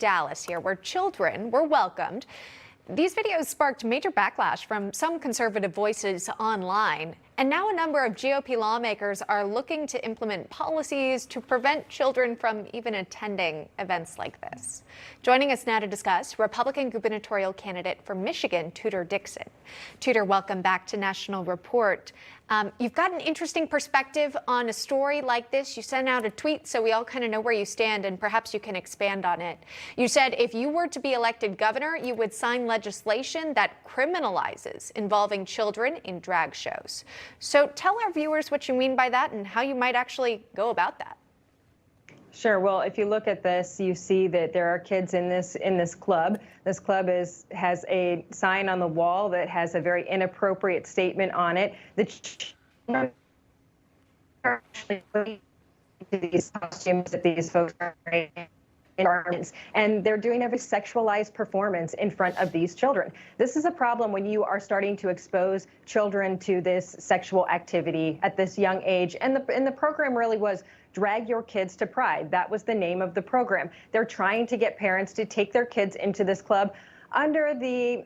Dallas here, where children were welcomed. These videos sparked major backlash from some conservative voices online. And now a number of GOP lawmakers are looking to implement policies to prevent children from even attending events like this. Joining us now to discuss, Republican gubernatorial candidate for Michigan, Tudor Dixon. Tudor, welcome back to National Report. You've got an interesting perspective on a story like this. You sent out a tweet so we all kind of know where you stand, and perhaps you can expand on it. You said if you were to be elected governor, you would sign legislation that criminalizes involving children in drag shows. So tell our viewers what you mean by that and how you might actually go about that. Sure. Well, if you look at this, you see that there are kids in this club. This club has a sign on the wall that has a very inappropriate statement on it. The children are actually putting these costumes that these folks are wearing, and they're doing a sexualized performance in front of these children. This is a problem when you are starting to expose children to this sexual activity at this young age. And the program really was Drag Your Kids to Pride. That was the name of the program. They're trying to get parents to take their kids into this club under the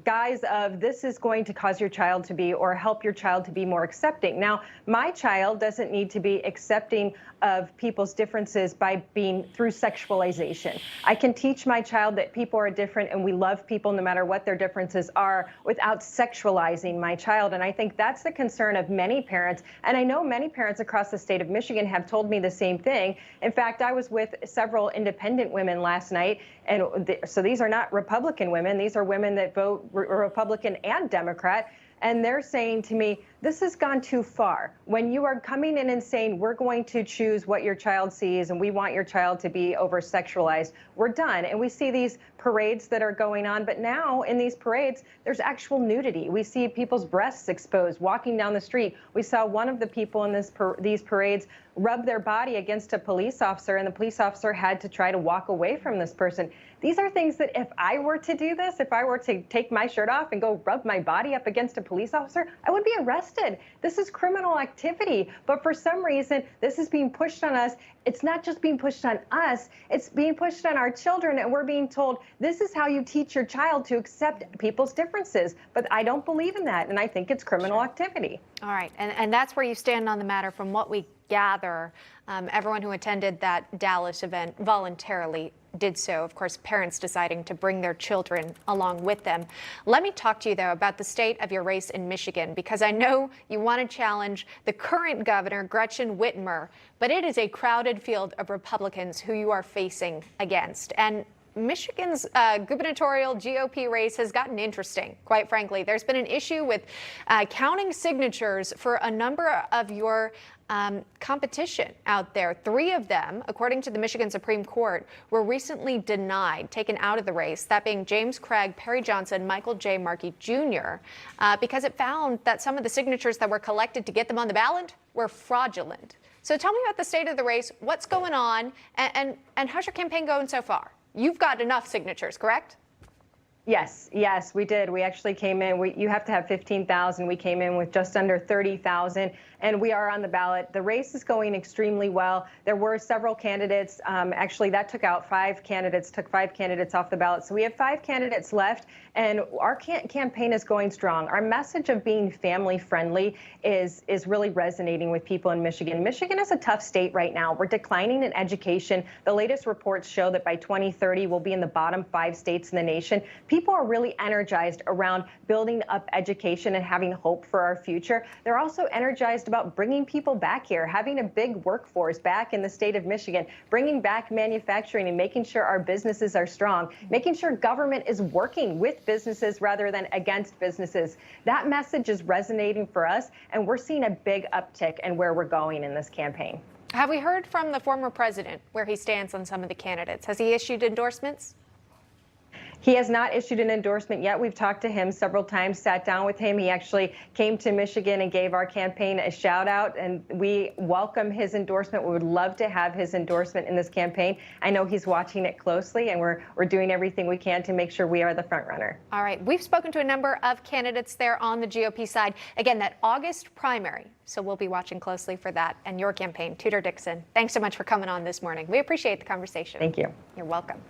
guise of this is going to cause your child to be or help your child to be more accepting. Now, my child doesn't need to be accepting of people's differences by being through sexualization. I can teach my child that people are different and we love people no matter what their differences are without sexualizing my child. And I think that's the concern of many parents. And I know many parents across the state of Michigan have told me the same thing. In fact, I was with several independent women last night. And so these are not Republican women. These are women that vote Republican and Democrat. And they're saying to me, this has gone too far. When you are coming in and saying, we're going to choose what your child sees and we want your child to be over-sexualized, we're done. And we see these parades that are going on. But now in these parades, there's actual nudity. We see people's breasts exposed walking down the street. We saw one of the people in these parades rub their body against a police officer, and the police officer had to try to walk away from this person. These are things that if I were to do this, if I were to take my shirt off and go rub my body up against a police officer, I would be arrested. This is criminal activity. But for some reason, this is being pushed on us. It's not just being pushed on us, it's being pushed on our children, and we're being told this is how you teach your child to accept people's differences. But I don't believe in that, and I think it's criminal activity. All right, and that's where you stand on the matter from what we gather. Everyone who attended that Dallas event voluntarily did so. Of course, parents deciding to bring their children along with them. Let me talk to you, though, about the state of your race in Michigan, because I know you want to challenge the current governor, Gretchen Whitmer, but it is a crowded field of Republicans who you are facing against. And Michigan's gubernatorial GOP race has gotten interesting, quite frankly. There's been an issue with counting signatures for a number of your competition out there. 3 of them, according to the Michigan Supreme Court, were recently denied, taken out of the race, that being James Craig, Perry Johnson, Michael J. Markey Jr., because it found that some of the signatures that were collected to get them on the ballot were fraudulent. So tell me about the state of the race, what's going on, and how's your campaign going so far? You've got enough signatures, correct? Yes, we did. We actually came in. You have to have 15,000. We came in with just under 30,000, and we are on the ballot. The race is going extremely well. There were several candidates. Actually, that took out 5 candidates, took 5 candidates off the ballot. So we have 5 candidates left, and our campaign is going strong. Our message of being family friendly is really resonating with people in Michigan. Michigan is a tough state right now. We're declining in education. The latest reports show that by 2030, we'll be in the bottom 5 states in the nation. People are really energized around building up education and having hope for our future. They're also energized about bringing people back here, having a big workforce back in the state of Michigan, bringing back manufacturing and making sure our businesses are strong, making sure government is working with businesses rather than against businesses. That message is resonating for us, and we're seeing a big uptick in where we're going in this campaign. Have we heard from the former president where he stands on some of the candidates? Has he issued endorsements? He has not issued an endorsement yet. We've talked to him several times, sat down with him. He actually came to Michigan and gave our campaign a shout out, and we welcome his endorsement. We would love to have his endorsement in this campaign. I know he's watching it closely, and we're doing everything we can to make sure we are the front runner. All right. We've spoken to a number of candidates there on the GOP side. Again, that August primary. So we'll be watching closely for that and your campaign. Tudor Dixon, thanks so much for coming on this morning. We appreciate the conversation. Thank you. You're welcome.